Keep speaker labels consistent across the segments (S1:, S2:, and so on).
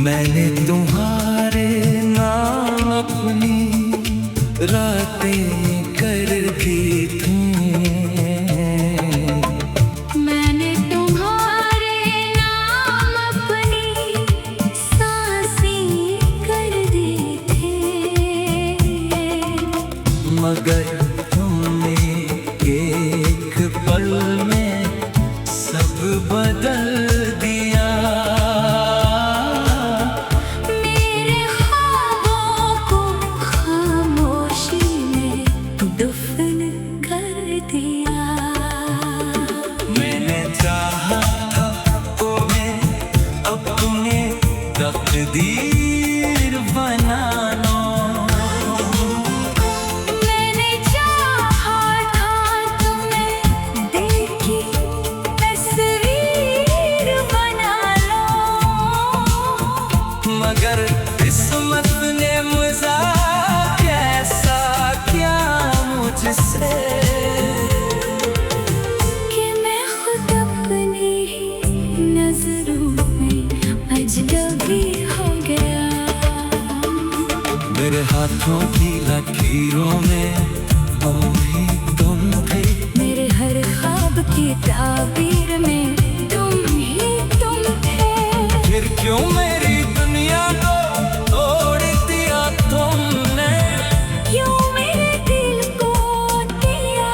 S1: मैंने तुम्हारे नाम अपनी रातें कर दी थी।
S2: मैंने तुम्हारे नाम अपनी सांसें कर दी थी।
S1: मगर तुमने एक पल में सब बदल दिया।
S2: मेरे ख्वाबों को खामोशी में दफन कर दिया।
S1: मैंने चाहा था तुम्हें अपने तकदीर बना लो।
S2: मैंने चाहा था तुम्हें दिल की तस्वीर बना लो।
S1: मगर किस्मत ने मज़ाक ऐसा किया मुझसे
S2: कि मैं खुद अपनी ही नजरों में अजनबी हो गया।
S1: मेरे हाथों की लकीरों में तुम ही तुम थे।
S2: मेरे हर ख्वाब की ताबीर में तुम ही तुम थे।
S1: फिर क्यों मेरी दुनिया को तोड़ दिया तुमने।
S2: क्यों मेरे दिल को दिया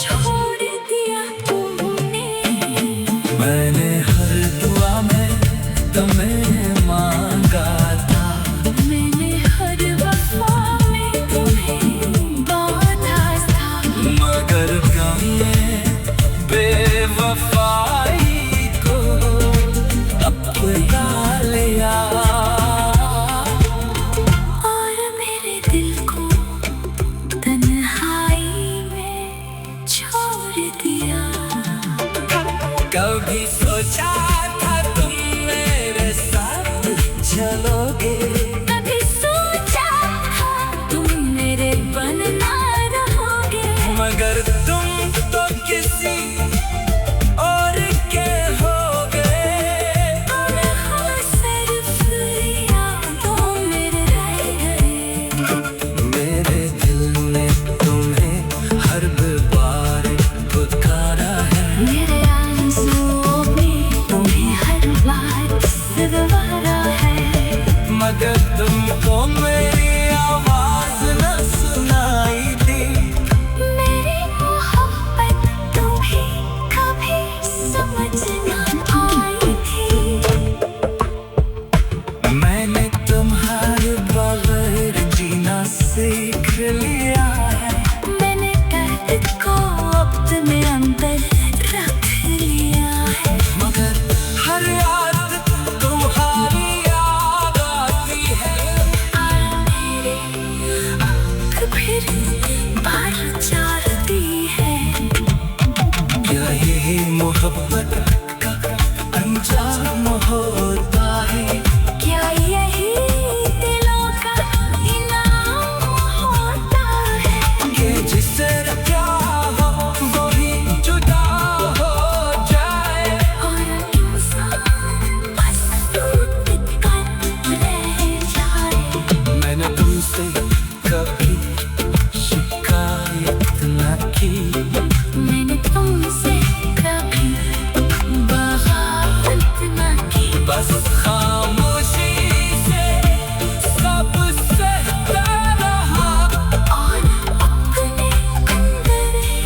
S2: छोड़ दिया तुमने।
S1: मैंने हर दुआ में तुम्हें मांगा था।
S2: मैंने हर वफा में तुम्हें बांधा था।
S1: मगर गम ने बेवफाई को अपना लिया।
S2: और मेरे दिल को तन्हाई में छोड़ दिया।
S1: कभी सोचा था तुम मेरे साथ चलोगे।
S2: कभी सोचा था तुम मेरे बनना रहोगे।
S1: मगर तुम तो किसी और के हो गए।
S2: सिर्फ यादों में रह गए।
S1: मेरे दिल ने तुम्हें हर बार पुकारा है।
S2: मेरे आंसुओं में तुम्हें हर बार सवारा है।
S1: मगर तुमको मेरी आवाज न सुनाई दी।
S2: मेरी मोहब्बत तुम्हें कभी समझ न आई थी।
S1: मैंने तुम्हारे बगैर जीना सीख लिया है।
S2: मैंने दर्द को अपने अंदर रख लिया है।
S1: मगर हर रात तुम्हारी याद आती है।
S2: और मेरी आँख फिर बाहर जाती है।
S1: क्या यही मोहब्बत का अंजाम होता है।
S2: क्या यही दिलों का इनाम होता है।
S1: कि जिसे क्या हो वही जुदा हो जाए।
S2: और इंसान बस टूट कर रह जाए।
S1: मैंने तुमसे कभी शिकायत न की।
S2: मैंने तुमसे कभी बगावत न की।
S1: बस खामोशी से सब सहता रहा।
S2: और अपने अंदर ही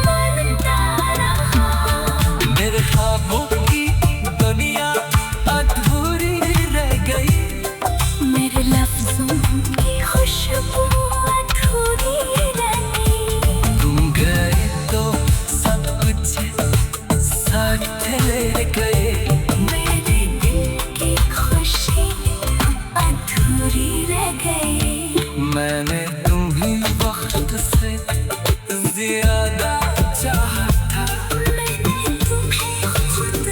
S2: मरता रहा।
S1: मेरे ख्वाबों की दुनिया अधूरी रह गई।
S2: मेरे लफ्जों की खुशबू अधूरी रही।
S1: तुम गए तो सब कुछ साथ ले गए।
S2: मेरे दिल की खुशी अधूरी रह गई।
S1: मैंने तुम्हें वक्त से ज्यादा चाहा था।
S2: मैंने तुम्हें खुद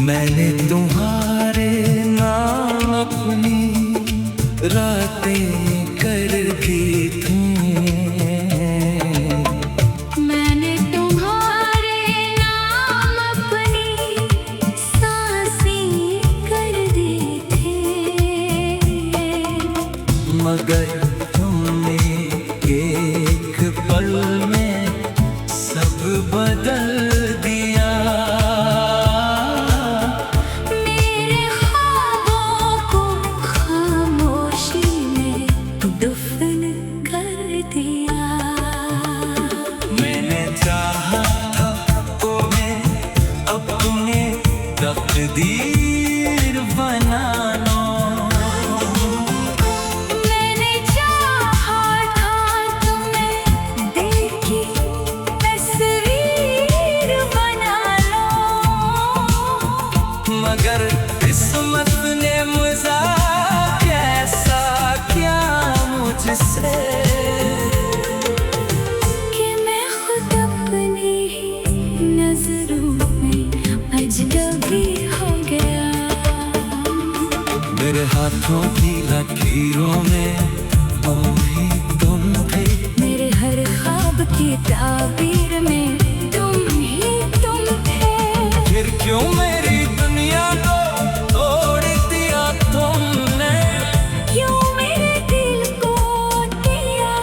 S1: मैंने तुम्हारे नाम अपनी रातें कर दी थी।
S2: मैंने तुम्हारे नाम अपनी सांसें कर दी थी,
S1: मगर तुमने एक पल में सब बदल दिया।
S2: मेरे ख्वाबों को खामोशी में दफन कर दिया।
S1: मैंने चाहा था तुम्हें अपने तकदीर बना लो।
S2: मैंने चाहा था तुम्हें दिल की तस्वीर बना लो,
S1: मगर किस्मत ने मज़ाक ऐसा किया मुझसे
S2: कि मैं खुद अपनी ही नजरों में अजनबी हो गया।
S1: मेरे हाथों की लकीरों में तुम ही तुम थे।
S2: मेरे हर ख्वाब की ताबीर में तुम ही तुम थे।
S1: फिर क्यों मेरी दुनिया को तोड़ दिया तुमने?
S2: क्यों मेरे दिल को दिया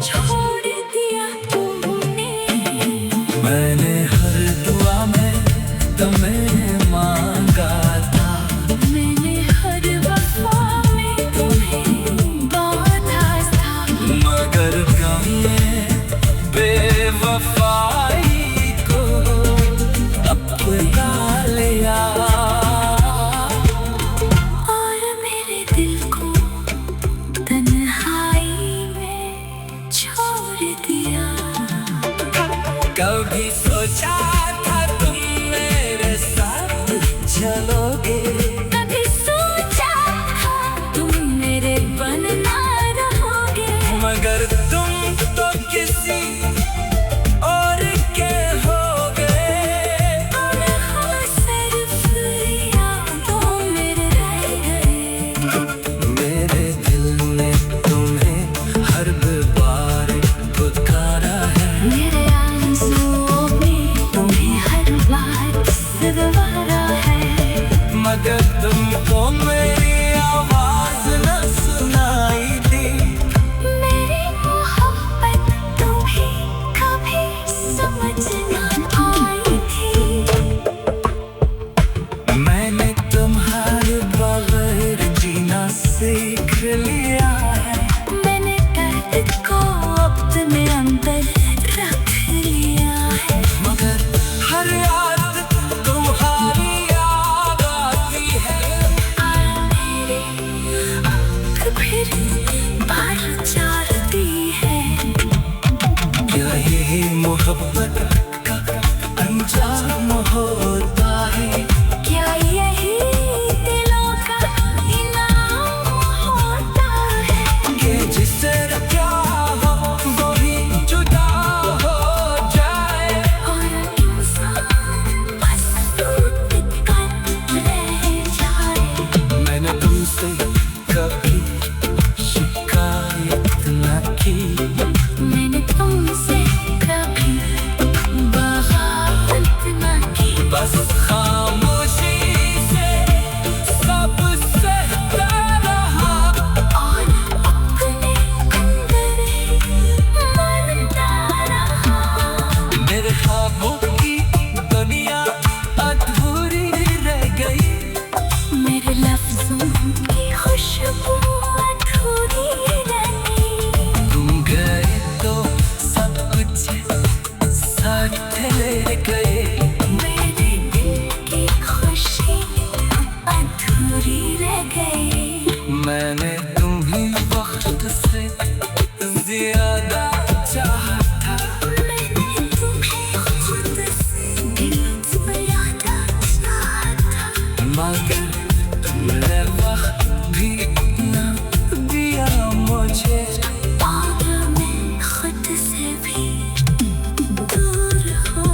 S2: छोड़ दिया तुमने।
S1: मैंने हर दुआ में तुम्हें मांगा था,
S2: मैंने हर वफा में तुम्हें बांधा था,
S1: मगर गम ने बेवफाई को अपना लिया।
S2: और मेरे दिल को तन्हाई में छोड़ दिया।
S1: कभी सोचा था तुम मेरे साथ चलोगे?
S2: कभी सोचा था तुम मेरे बनना रहोगे,
S1: मगर तुम तो किसी और के हो गए।
S2: और हम सिर्फ यादों में रह गए।
S1: मेरे दिल ने तुम्हें हर बार पुकारा है,
S2: मेरे आंसुओं में तुम्हें हर बार सवारा है,
S1: मगर तुमको मेरी आवाज न सुनाई दी।
S2: मेरी मोहब्बत तुम्हें कभी समझ न आई थी।
S1: मैंने तुम्हारे बगैर जीना सीख लिया है,
S2: मैंने दर्द को अपने अंदर रख लिया है,
S1: मगर हर याद तुम्हारी याद आती है।
S2: और मेरी आँख फिर बार जाती है।
S1: क्या यही मोहब्बत का अंजाम होता है?
S2: क्या यही दिलों का इनाम होता है?
S1: कि जिसे क्या हो वही जुदा हो जाए।
S2: और इंसान बस टूट कर रह जाए।
S1: मैंने तुमसे कभी शिकायत न की,
S2: मैंने तुमसे कभी बगावत न की,
S1: बस खामोशी से सब सहता रहा।
S2: और अपने अंदर मरता रहा।
S1: मेरे ख्वाबों की दुनिया अधूरी रह गई,
S2: मेरे लफ्जों की खुशबू अधूरी रही।
S1: तुम गए तो सब कुछ साथ ले गए।
S2: मेरे दिल की खुशी अधूरी रह गई।
S1: मैंने तुम्हें वक्त से ज्यादा चाहा था,
S2: मैंने तुम्हें खुद से दिल ज्यादा चाहा था,
S1: मगर तुमने वक्त भी न दिया मुझे।
S2: और मैं खुद से भी दूर हो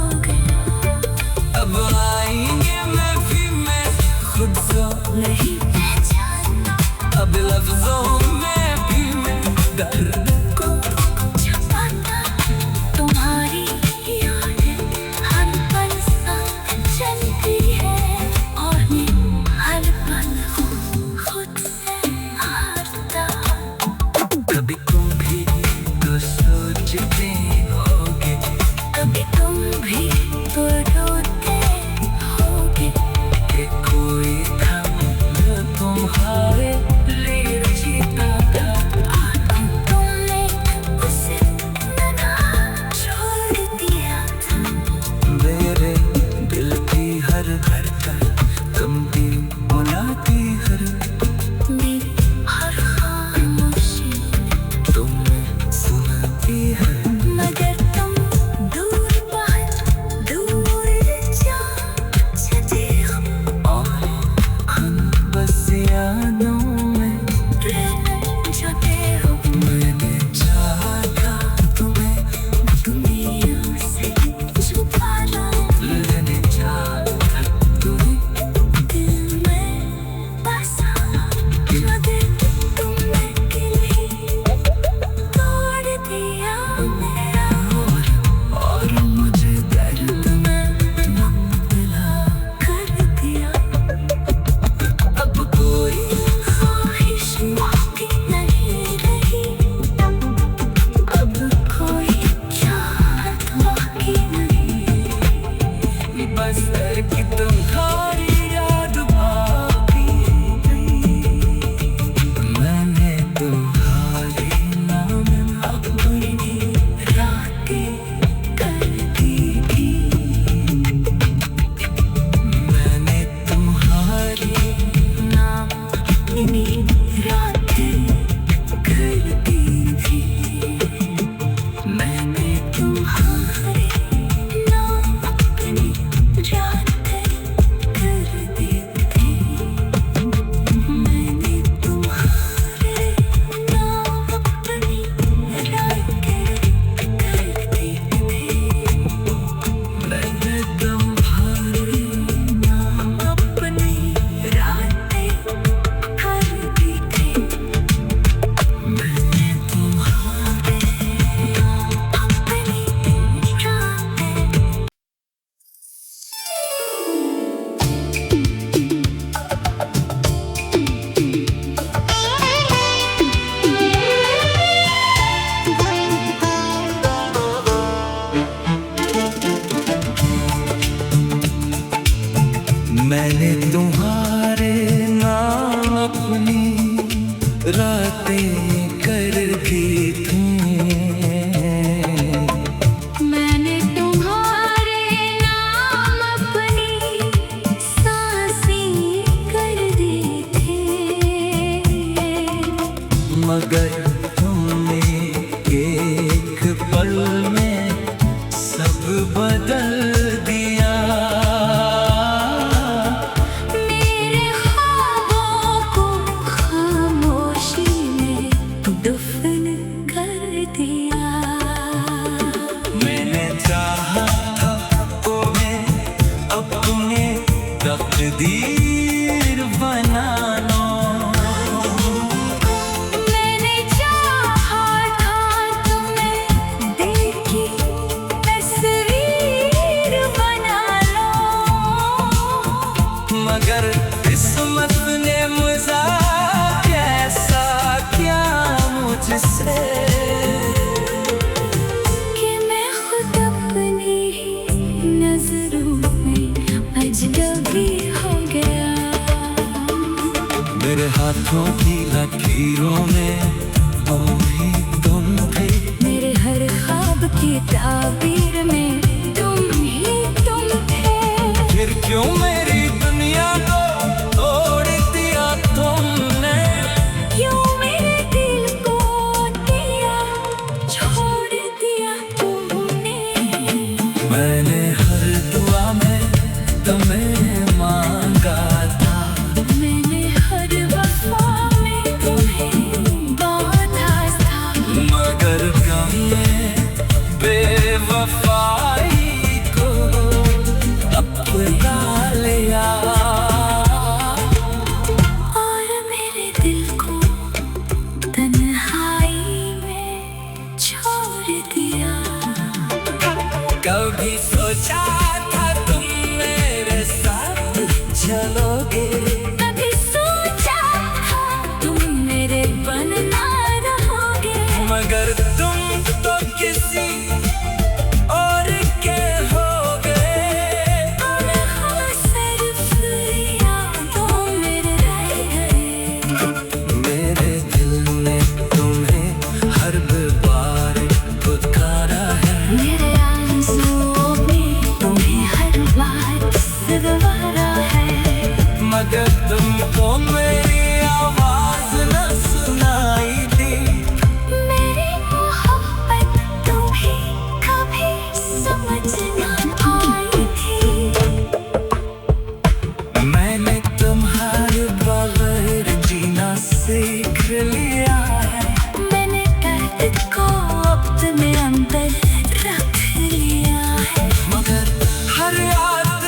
S1: बस है कि तुम्हारी याद भाभी नहीं। मैंने तुम्हारे नाम अपनी रातें कर दी थी। मैंने तुम्हारे नाम अपनी रातें कर दी थी। मैंने तुम्हारे नाम अपनी रातें कर दी थी। मैंने तुम्हारे नाम अपनी रातें कर दी थी। मैंने तुम्हारे नाम अपनी रातें कर दी थी। मैंने तुम्हारे नाम अपनी रातें। मैंने तुम्हारे नाम अपनी रातें कर दी थी।
S2: मैंने तुम्हारे नाम अपनी सांसें कर दी थी।
S1: मगर तुमने एक पल में सब बदल दिया।
S2: मेरे ख्वाबों को खामोशी में दफन कर दिया।
S1: मैंने चाहा था तुम्हें अपने तकदीर बना लो।
S2: मैंने चाहा था तुम्हें दिल की तस्वीर बना लो।
S1: मगर किस्मत ने मज़ाक ऐसा किया मुझसे
S2: कि मैं खुद अपनी ही नजरों में अजनबी हो गया।
S1: मेरे हाथों की लकीरों में वो भी तुम थे।
S2: मेरे हर ख्वाब की ताबीर में तुम ही तुम थे।
S1: फिर क्यों मेरी दुनिया को तोड़ दिया तुमने।
S2: क्यों मेरे दिल को दिया छोड़ दिया तुमने।
S1: मैंने हर दुआ में तुम्हें मांगा था।
S2: मैंने हर वफा में तुम्हें बांधा था।
S1: मगर गम ने बेवफाई को अपना लिया।
S2: और मेरे दिल को तन्हाई में छोड़ दिया।
S1: कभी सोचा था तुम मेरे साथ चलोगे।
S2: कभी सोचा था तुम मेरे बनना रहोगे।
S1: मगर तुम तो किसी और के हो गए।
S2: और हाँ सिर्फ यादों में रह गए।
S1: मेरे दिल ने तुम्हें हर बार पुकारा है।
S2: मेरे आंसुओं में तुम्हें हर बार सवारा है।
S1: मगर तुमको मेरी आवाज न सुनाई दी।
S2: मेरी मोहब्बत तुम्हें कभी समझ न आई थी।
S1: मैंने तुम्हारे बगैर जीना सीख लिया है।
S2: मैंने दर्द को अपने अंदर रख लिया है।
S1: मगर हर याद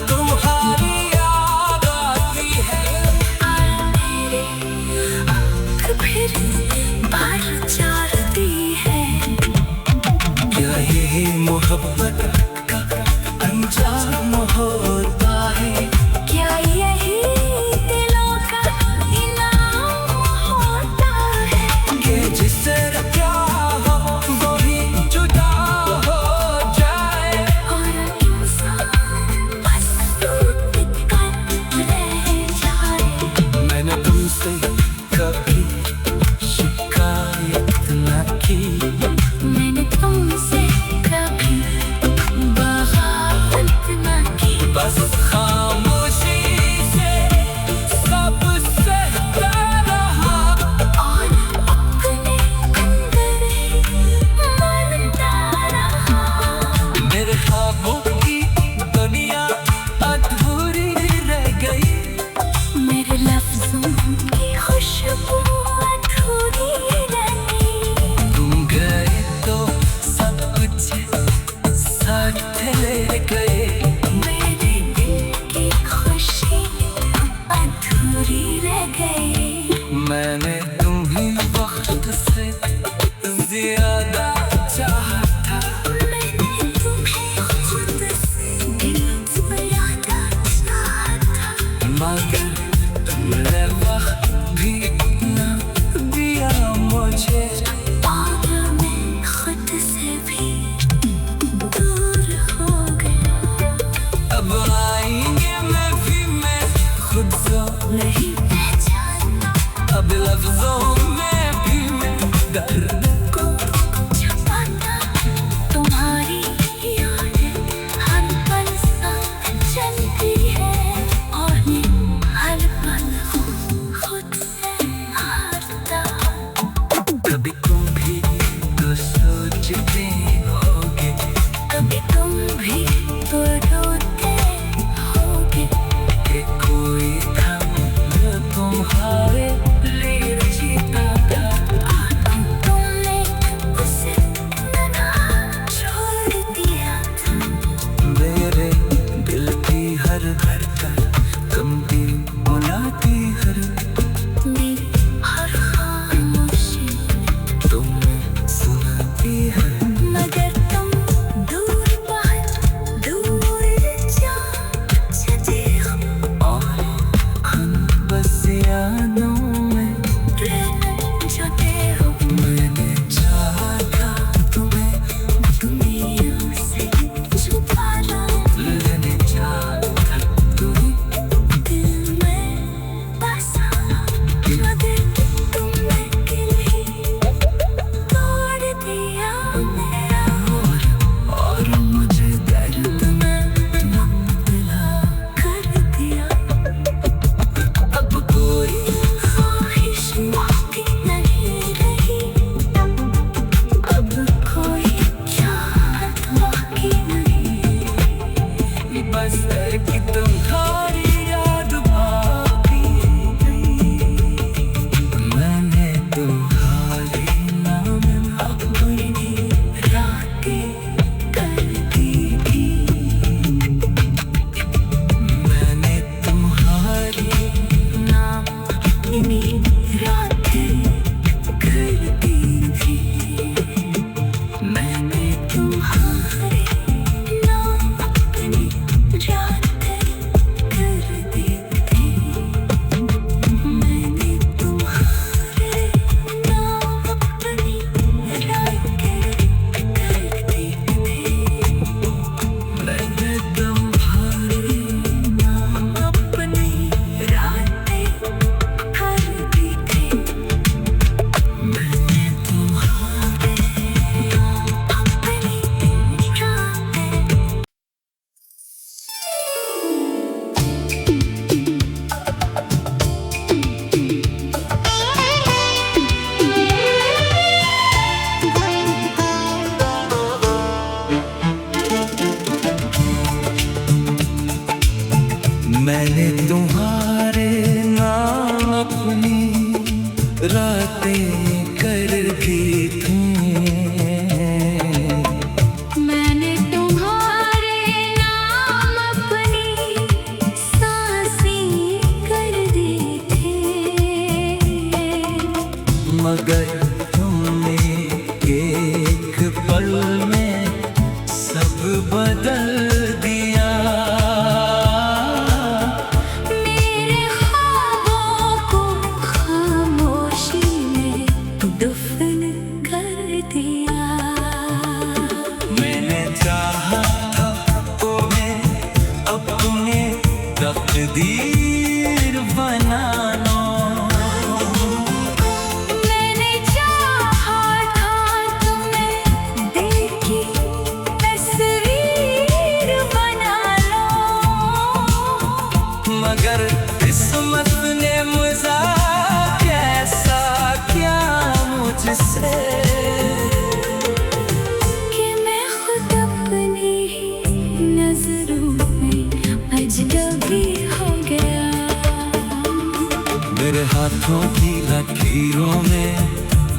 S1: तुम्हारी याद आती है।
S2: और मेरी आँख फिर बार चाहती है।
S1: क्या यही मोहब्बत का अंजाम होता है।
S2: क्या यही दिलों का इनाम होता है।
S1: कि जिसे क्या हो वही जुदा हो जाए।
S2: और इंसान बस
S1: घर को
S2: छुपाता तुम्हारी यादें हर पल साथ चलती है और मैं हर पल खुद से हारता।
S1: कभी तुम भी तो सोचते होगे,
S2: कभी तुम भी तो रोते होगे
S1: कि कोई था जो तुम्हारे लिए जीता था।
S2: तुमने उसे ना छोड़ दिया था।
S1: मेरे दिल की हर धड़कन तुम भी बुलाती हर
S2: मेरी हर खामोशी
S1: तुम सुनाती है।
S2: मगर तुम दूर बहुत दूर जा चले हो
S1: और हम बस यादों में
S2: जाते हो।
S1: मैंने चाहा था तुम्हें
S2: दुनिया से छुपाना
S1: लेने चाहा था तुम्हें
S2: दिल में बसाना मगर तुमने किसी तोड़ दिया मेरा।
S1: और मुझे दर्द में मुब्तला
S2: कर दिया
S1: अब कोई
S2: ख्वाहिश बाकी नहीं रही। अब कोई चाहत बाकी नहीं।
S1: बस है कि तुम्हारी याद बाकी नहीं। मैंने तुम्हारे नाम अपनी
S2: रातें कर दी थी।
S1: मैंने तुम्हारी
S2: नाम अपनी रातें कर दी थी। मैंने तुम्हारे नाम अपनी रातें कर दी थी। मैंने तुम्हारे नाम अपनी रातें कर दी थी।
S1: मैंने तुम्हारे
S2: नाम अपनी रातें कर दी थी। मैंने तुम्हारे नाम अपनी रातें।
S1: मैंने तुम्हारे नाम अपनी रातें कर दी थी।
S2: मैंने तुम्हारे नाम अपनी सांसें कर दी थी।
S1: मगर तुमने एक पल में सब बदल दिया।
S2: मेरे ख्वाबों को खामोशी में दफन कर दिया।
S1: मैंने चाहा था तुम्हें अपने तकदीर बना लो।
S2: मैंने चाहा था तुम्हें दिल की तस्वीर बना लो।
S1: मगर किस्मत ने मज़ाक ऐसा किया मुझसे
S2: कि मैं खुद अपनी ही नजरों में अजनबी हो गया।
S1: मेरे हाथों की लकीरों में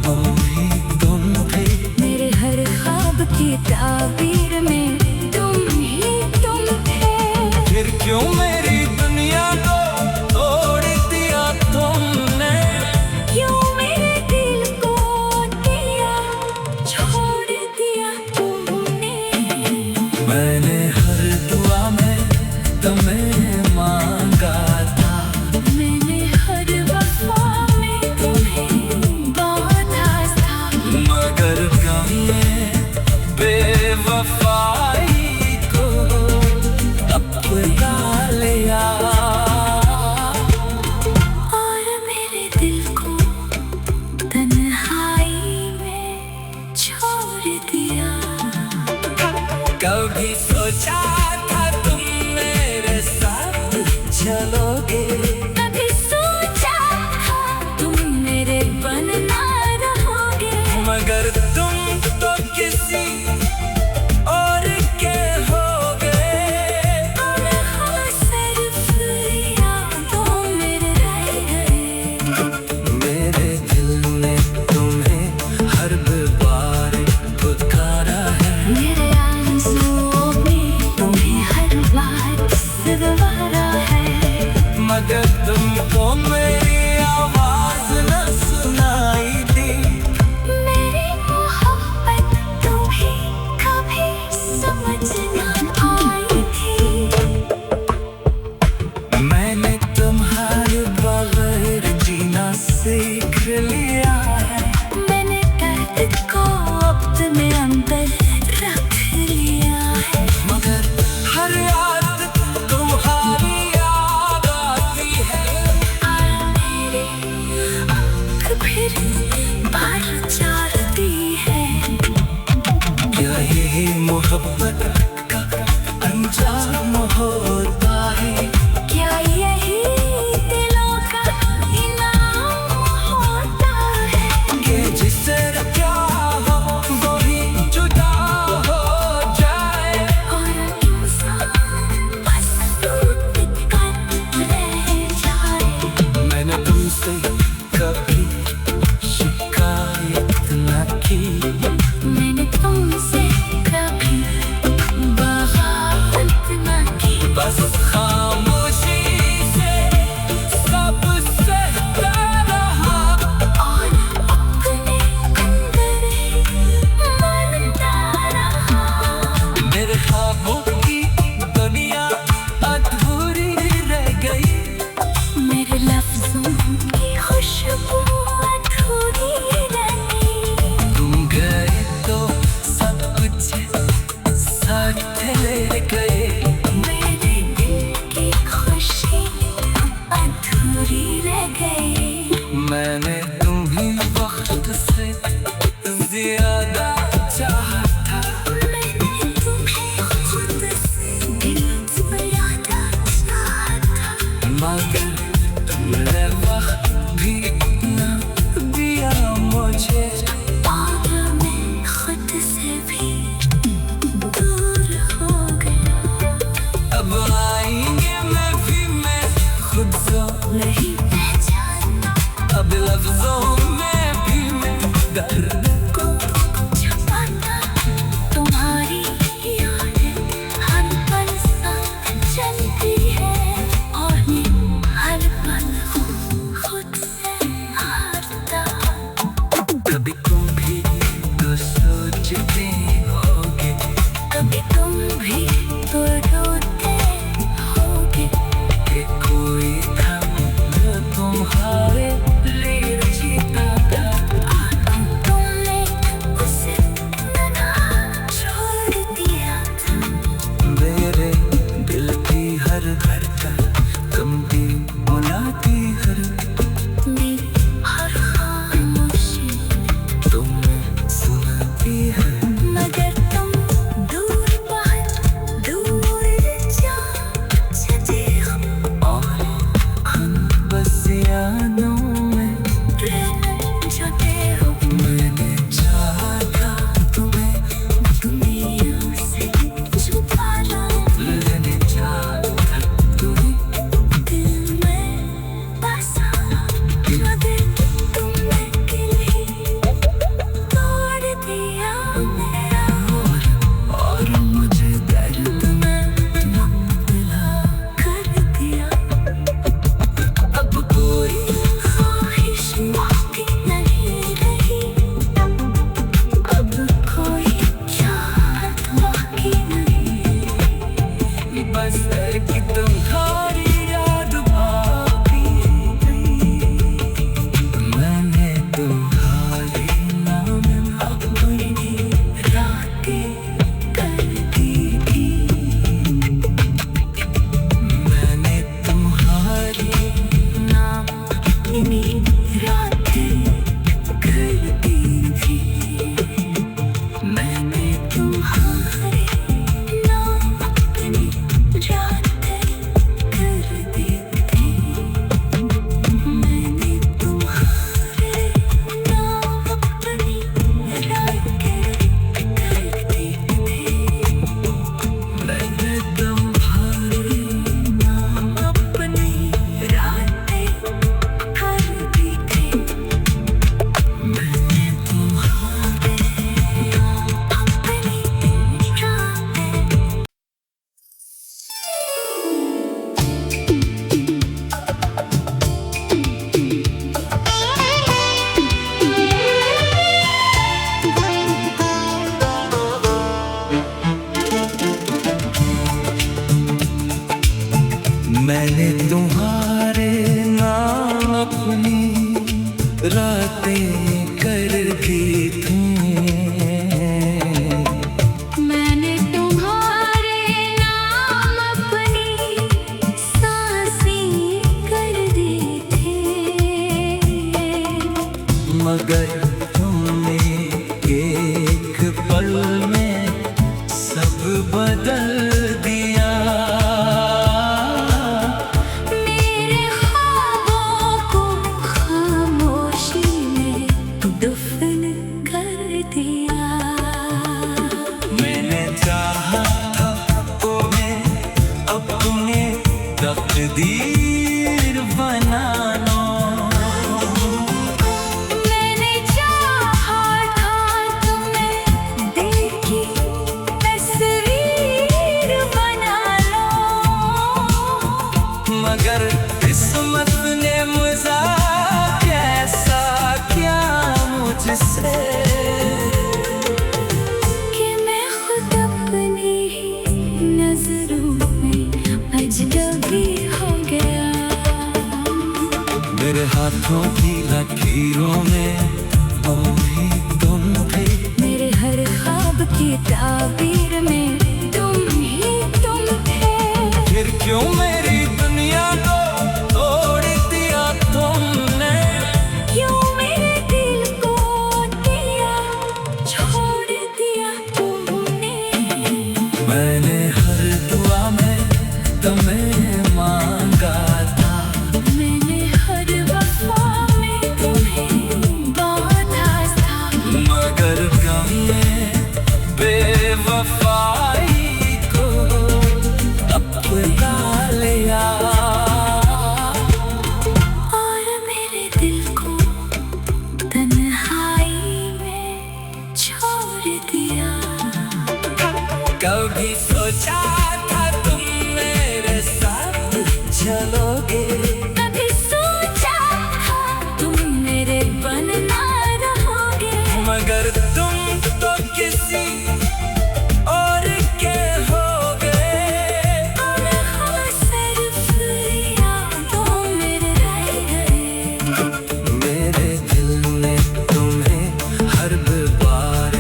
S1: वो भी तुम थे।
S2: मेरे हर ख्वाब की ताबीर में तुम ही तुम थे।
S1: फिर क्यों मेरी दुनिया को तोड़ दिया तुमने।
S2: क्यों मेरे दिल को दिया छोड़ दिया तुमने।
S1: मैंने हर दुआ में तुम्हें मांगा था।
S2: मैंने हर वफा में तुम्हें बांधा था।
S1: मगर गम में बेवफाई को अपना लिया।
S2: और मेरे दिल को तन्हाई दोबारा है,
S1: मगर तुमको मेरी आवाज न सुनाई दी।
S2: मेरी मोहब्बत तुम्हें कभी समझ न आई थी।
S1: मैंने तुम्हारे बगैर जीना सीख लिया है।
S2: मैंने दर्द को अपने अंदर रख लिया है,
S1: मगर हर रात तुम्हारी याद आती है।
S2: और मेरी आँख फिर बाहर जाती है।
S1: क्या यही मोहब्बत का अंजाम होता है?
S2: क्या यही दिलों का इनाम होता है?
S1: कि जिसे क्या हो वही जुदा हो जाए।
S2: और इंसान बस टूट कर रह जाए।
S1: मैंने तुमसे कभी शिकायत न की।
S2: मैंने तुमसे कभी बगावत न की।
S1: बस खामोशी से सब सहता रहा।
S2: और अपने अंदर मरता रहा।
S1: मेरे ख्वाबों की दुनिया अधूरी रह गई।
S2: मेरे लफ्जों की खुशबू अधूरी रही।
S1: तुम गए तो सब कुछ साथ ले गए।
S2: मेरे दिल की खुशी अधूरी रह गई।
S1: मैंने तुम्हें वक्त से ज्यादा चाहा था।
S2: मैंने तुम्हें खुद से दिल ज्यादा चाहा था।
S1: मगर तुमने वक्त भी न दिया मुझे।
S2: और मैं खुद से भी दूर हो गया।
S1: अब आएंगे मैं खुद को
S2: नहीं पहचाना,
S1: अब लफ्जों में भी मैं दर्द को
S2: छुपाना। तुम्हारी यादें हर पल साथ चलती है। और मैं हर पल खुद से हारता।
S1: कभी तुम भी तो सोचते होगे।
S2: कभी तुम भी तो रोते होगे।
S1: कि कोई था जो तुम्हारे लिए जीता था।
S2: तुमने उसे ना छोड़ दिया था।
S1: मेरे दिल की हर धड़कन तुम भी बुलाती हर।
S2: मेरी हर खामोशी
S1: तुम सुनाती है।
S2: मगर तुम दूर बहुत दूर जा चले हो।
S1: और हम बस यादों में
S2: जाते हो।
S1: मैंने चाहा था तुम्हें
S2: दुनिया से छुपाना।
S1: लेने चाहा था तुम्हें।
S2: दिल में बसा मगर तुमने किसी तोड़ दिया मेरा।
S1: और मुझे दर्द
S2: में मुब्तला कर दिया।
S1: अब कोई
S2: ख्वाहिश बाकी नहीं रही। अब कोई चाहत बाकी नहीं।
S1: बस एक तुम्हारी याद बाकी रही। मैंने तुम्हारे नाम
S2: अपनी रातें कर दी थी।
S1: मैंने तुम्हारी
S2: नाम अपनी रातें कर दी थी। मैंने तुम्हारे नाम अपनी रातें
S1: मैंने तुम्हारे नाम अपनी रातें कर दी थी।
S2: मैंने तुम्हारे नाम अपनी सांसें कर दी थी,
S1: मगर तुमने एक पल में सब बदल दिया।
S2: मेरे ख्वाबों को खामोशी में दफन कर दिया।
S1: मैंने चाहा था तुम्हें अपने तकदीर बना लो।
S2: मैंने चाहा था तुम्हें दिल की तस्वीर बना लो,
S1: मगर किस्मत ने मज़ाक ऐसा किया मुझसे
S2: कि मैं खुद अपनी ही नजरों में अजनबी हो गया।
S1: मेरे हाथों की लकीरों में अभी तुम थे,
S2: मेरे हर ख्वाब की ताबीर में तुम थे।
S1: फिर क्यों मेरी दुनिया को तोड़ दिया तुमने।
S2: क्यों मेरे दिल को दिया छोड़ दिया तुमने।
S1: मैंने हर दुआ में तुम्हें मांगा था,
S2: मैंने हर वफा में तुम्हें बांधा था,
S1: मगर गम ने बेवफाई को अपना लिया।
S2: और मेरे दिल को तन्हाई में छोड़ दिया।
S1: कभी सोचा था तुम मेरे साथ चलोगे,
S2: कभी सोचा था तुम मेरे बनना रहोगे,
S1: मगर तुम तो किसी और के हो गए।
S2: और हाँ सिर्फ यादों में रह गए।
S1: मेरे दिल ने तुम्हें हर बार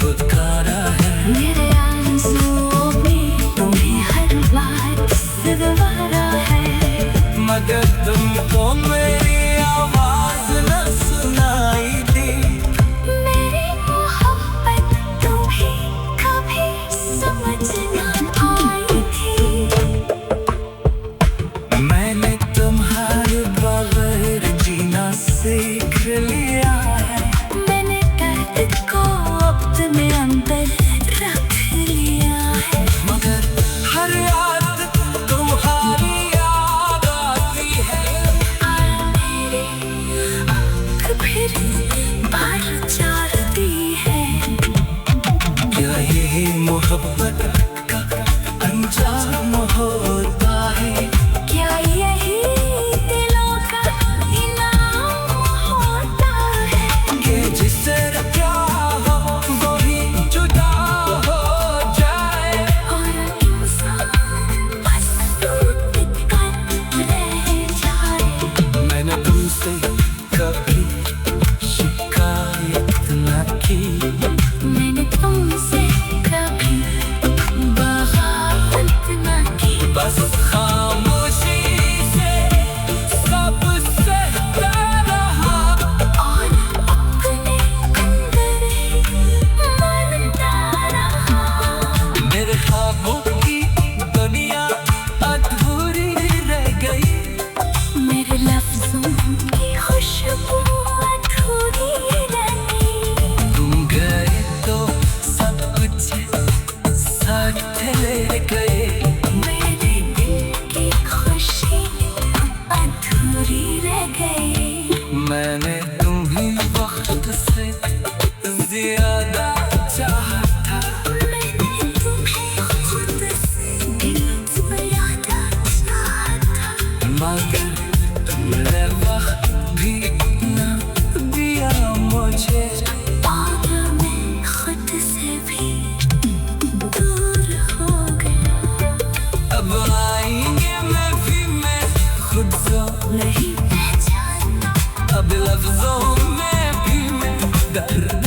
S1: पुकारा है,
S2: मेरे आंसुओं में तुम्हें हर बार सवारा है,
S1: मगर तुमको मेरी आवाज न सुनाई दी।
S2: मेरी मोहब्बत तुम्हें कभी समझ न आई थी।
S1: मैंने तुम्हारे बगैर जीना सीख लिया है,
S2: मैंने दर्द को अपने अंदर रख लिया है,
S1: मगर हर याद तुम्हारी याद आती है।
S2: और मेरी आँख फिर बाहर जाती है।
S1: क्या यही मोहब्बत का अंजाम होता है।
S2: क्या यही दिलों का इनाम होता है
S1: कि जिसे क्या हो वही जुदा हो जाए।
S2: और इंसान बस टूट कर रह जाए।
S1: मैंने तुमसे कभी शिकायत न की,
S2: मैंने तुमसे कभी बगावत न की,
S1: बस खामोशी से सब सहता रहा।
S2: और अपने अंदर ही मरता रहा।
S1: मेरे ख्वाबों की दुनिया अधूरी रह गई,
S2: मेरे लफ्जों की खुशबू अधूरी रही।
S1: तुम गए तो सब कुछ साथ ले गए।
S2: मेरे दिल की खुशी अधूरी रह गई।
S1: मैंने तुम्हें वक्त से ज्यादा चाहा था,
S2: मैंने तुम्हें खुद से दिल ज्यादा चाहा था,
S1: मगर तुमने वक्त भी न दिया मुझे।
S2: और मैं खुद से भी दूर हो गया।
S1: अब आएंगे मैं भी
S2: नहीं पहचान।
S1: अब लफ्जों में भी मैं दर्द